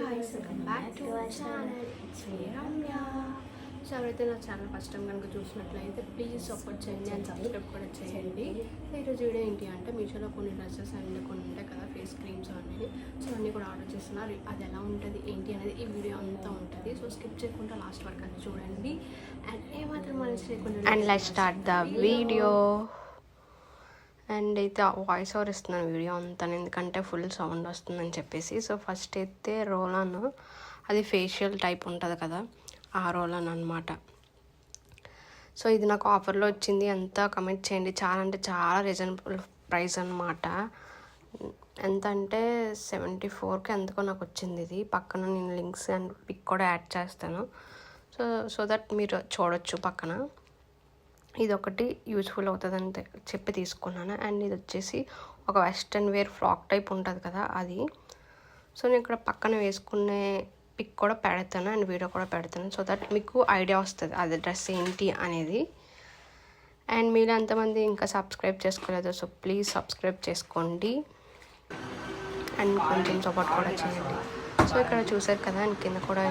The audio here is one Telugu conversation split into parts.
guys, welcome back to our channel. It's me Ramya. So ఎవరైతే నా ఛానల్ ఫస్ట్ టైం కనుక చూసినట్లయితే ప్లీజ్ సపోర్ట్ చేయండి అండ్ సబ్స్క్రైబ్ కూడా చేయండి. ఈరోజు వీడియో ఏంటి అంటే మీషోలో కొన్ని డ్రెస్సెస్ అండ్ కొన్ని ఉంటాయి కదా ఫేస్ క్రీమ్స్ అనేది. సో అన్నీ కూడా ఆర్డర్ చేస్తున్నారు. అది ఎలా ఉంటుంది ఏంటి అనేది ఈ వీడియో అంతా ఉంటుంది. సో స్కిప్ చేయకుండా లాస్ట్ వరకు అది చూడండి అండ్ ఏమాత్రం మనసు లేకుండా and let's start the video. And అయితే వాయిస్ ఓవర్ ఇస్తున్నాను వీడియో అంతా, ఎందుకంటే ఫుల్ సౌండ్ వస్తుందని చెప్పేసి. సో ఫస్ట్ అయితే రోలాన్, అది ఫేషియల్ టైప్ ఉంటుంది కదా, ఆ రోలాన్ అనమాట. సో ఇది నాకు ఆఫర్లో వచ్చింది. అంతా కమెంట్ చేయండి. చాలా అంటే చాలా రీజనబుల్ ప్రైస్ అనమాట. ఎంత అంటే 74కి ఎంతకో నాకు వచ్చింది. ఇది పక్కన నేను లింక్స్ అండ్ పిక్ కూడా యాడ్ చేస్తాను, సో దట్ మీరు చూడొచ్చు పక్కన. ఇది ఒకటి యూజ్ఫుల్ అవుతుందని చెప్పి తీసుకున్నాను. అండ్ ఇది వచ్చేసి ఒక వెస్ట్రన్ వేర్ ఫ్రాక్ టైప్ ఉంటుంది కదా అది. సో నేను ఇక్కడ పక్కన వేసుకునే పిక్ కూడా పెడతాను అండ్ వీడియో కూడా పెడతాను, సో దట్ మీకు ఐడియా వస్తుంది అది డ్రెస్ ఏంటి అనేది. అండ్ మీరు ఎంతమంది ఇంకా సబ్స్క్రైబ్ చేసుకోలేదు, సో ప్లీజ్ సబ్స్క్రైబ్ చేసుకోండి అండ్ కొంచెం సపోర్ట్ కూడా చేయండి. సో ఇక్కడ చూసారు కదా, అండ్ కింద కూడా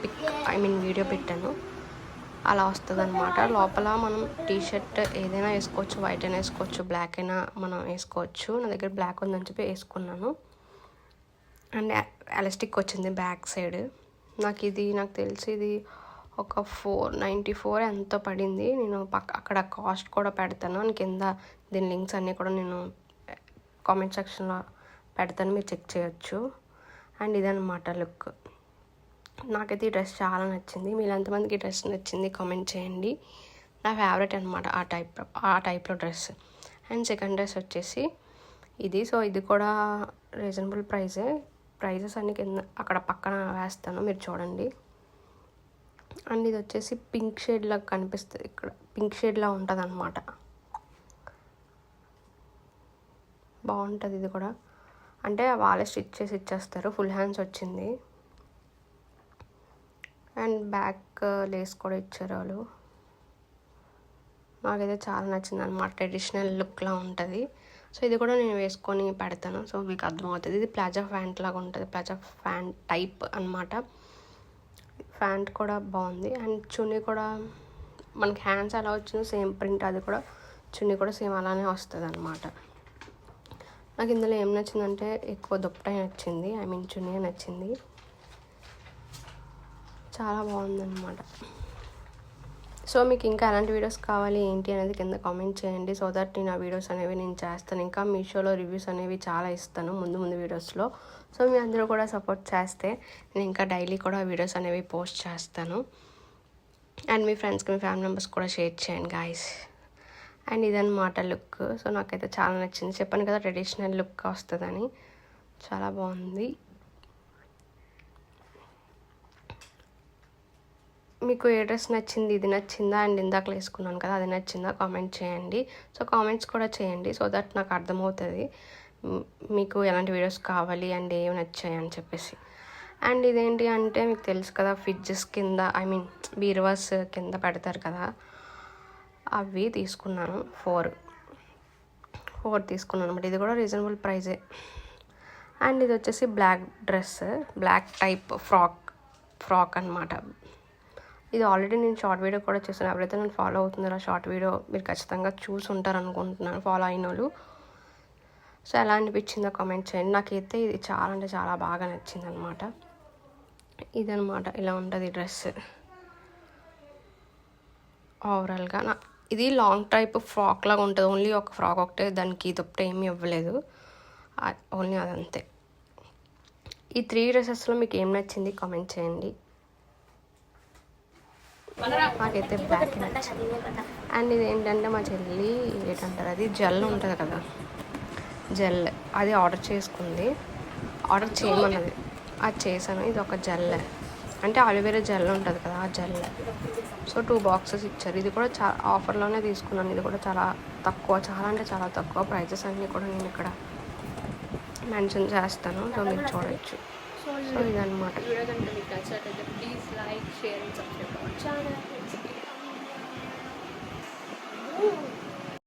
పిక్ వీడియో పెట్టాను. అలా వస్తుంది అనమాట. లోపల మనం టీషర్ట్ ఏదైనా వేసుకోవచ్చు, వైట్ అయినా వేసుకోవచ్చు, బ్లాక్ అయినా మనం వేసుకోవచ్చు. నా దగ్గర బ్లాక్ ఉందని చెప్పి వేసుకున్నాను. అండ్ ఎలాస్టిక్ వచ్చింది బ్యాక్ సైడ్. నాకు తెలిసి ఇది ఒక 494 ఎంతో పడింది. నేను అక్కడ కాస్ట్ కూడా పెడతాను అండ్ కింద దీని లింక్స్ అన్నీ కూడా నేను కామెంట్ సెక్షన్లో పెడతాను, మీరు చెక్ చేయొచ్చు. అండ్ ఇదన్నమాట లుక్. నాకైతే ఈ డ్రెస్ చాలా నచ్చింది. మీరు ఎంతమందికి డ్రెస్ నచ్చింది కామెంట్ చేయండి. నా ఫేవరెట్ అనమాట ఆ టైప్లో డ్రెస్. అండ్ సెకండ్ డ్రెస్ వచ్చేసి ఇది. సో ఇది కూడా రీజనబుల్ ప్రైజెస్ అన్ని కింద అక్కడ పక్కన వేస్తాను, మీరు చూడండి. అండ్ ఇది వచ్చేసి పింక్ షేడ్లా కనిపిస్తుంది, ఇక్కడ పింక్ షేడ్లా ఉంటుంది అనమాట. బాగుంటుంది ఇది కూడా. అంటే వాళ్ళే స్టిచ్ చేసి ఇచ్చేస్తారు. ఫుల్ హ్యాండ్స్ వచ్చింది అండ్ బ్యాక్ లేస్ కూడా ఇచ్చారు వాళ్ళు. నాకైతే చాలా నచ్చింది అనమాట. ట్రెడిషనల్ లుక్లా ఉంటుంది. సో ఇది కూడా నేను వేసుకొని పెడతాను, సో మీకు అర్థమవుతుంది. ఇది ప్లాజా ప్యాంట్ లాగా ఉంటుంది, ప్లాజా ప్యాంట్ టైప్ అనమాట. ప్యాంట్ కూడా బాగుంది. అండ్ చున్నీ కూడా మనకి హ్యాండ్స్ ఎలా వచ్చిందో సేమ్ ప్రింట్, అది కూడా చున్నీ కూడా సేమ్ అలానే వస్తుంది అనమాట. నాకు ఇందులో ఏం నచ్చిందంటే ఎక్కువ దుప్పటా నచ్చింది, చున్నీ నచ్చింది. చాలా బాగుందన్నమాట. సో మీకు ఇంకా ఎలాంటి వీడియోస్ కావాలి ఏంటి అనేది కింద కామెంట్ చేయండి, సో దట్ నేను ఆ వీడియోస్ అనేవి నేను చేస్తాను. ఇంకా మీషోలో రివ్యూస్ అనేవి చాలా ఇస్తాను ముందు వీడియోస్లో. సో మీ అందరూ కూడా సపోర్ట్ చేస్తే నేను ఇంకా డైలీ కూడా వీడియోస్ అనేవి పోస్ట్ చేస్తాను. అండ్ మీ ఫ్రెండ్స్కి మీ ఫ్యామిలీ మెంబర్స్ కూడా షేర్ చేయండి గాయస్. అండ్ ఇదన్నమాట లుక్. సో నాకైతే చాలా నచ్చింది. చెప్పాను కదా ట్రెడిషనల్ లుక్ వస్తుందని, చాలా బాగుంది. మీకు ఏ డ్రెస్ నచ్చింది, ఇది నచ్చిందా అండ్ ఇందాక వేసుకున్నాను కదా అది నచ్చిందా కామెంట్ చేయండి. సో కామెంట్స్ కూడా చేయండి, సో దట్ నాకు అర్థమవుతుంది మీకు ఎలాంటి వీడియోస్ కావాలి అండ్ ఏమి నచ్చాయి అని చెప్పేసి. అండ్ ఇదేంటి అంటే మీకు తెలుసు కదా, ఫ్రిడ్జెస్ కింద బీరువాస్ కింద పెడతారు కదా, అవి తీసుకున్నాను. 4 తీసుకున్నాను అనమాట. ఇది కూడా రీజనబుల్ ప్రైజే. అండ్ ఇది వచ్చేసి black dress, black type frock అనమాట. ఇది ఆల్రెడీ నేను షార్ట్ వీడియో కూడా చేస్తాను. ఎవరైతే నన్ను ఫాలో అవుతున్నారో షార్ట్ వీడియో మీరు ఖచ్చితంగా చూసి ఉంటారు అనుకుంటున్నాను, ఫాలో అయిన వాళ్ళు. సో ఎలా అనిపించిందో కామెంట్ చేయండి. నాకైతే ఇది చాలా అంటే చాలా బాగా నచ్చింది అనమాట. ఇదనమాట, ఇలా ఉంటుంది డ్రెస్ ఓవరాల్గా. ఇది లాంగ్ టైప్ ఫ్రాక్ లాగా ఉంటుంది. ఓన్లీ ఒక ఫ్రాక్ ఒకటే, దానికి దుప్పట ఏమీ ఇవ్వలేదు, ఓన్లీ అదంతే. ఈ 3 డ్రెస్సెస్లో మీకు ఏం నచ్చింది కామెంట్ చేయండి. నాకైతే బ్లాక్ నచ్చింది. అండ్ ఇది ఏంటంటే మా చెల్లి ఏంటంటారు, అది జెల్ ఉంటుంది కదా, జెల్ అది ఆర్డర్ చేసుకుంది. ఆర్డర్ చేయమన్నది, అది చేశాను. ఇది ఒక జెల్, అంటే అలోవెరా జెల్ ఉంటుంది కదా, ఆ జెల్. సో 2 బాక్సెస్ ఇచ్చారు. ఇది కూడా చాలా ఆఫర్లోనే తీసుకున్నాను. ఇది కూడా చాలా తక్కువ, చాలా అంటే చాలా తక్కువ. ప్రైజెస్ అన్నీ కూడా నేను ఇక్కడ మెన్షన్ చేస్తాను, సో మీరు చూడొచ్చు. సో ఇదన్నమాట. Please like, share and subscribe our channel.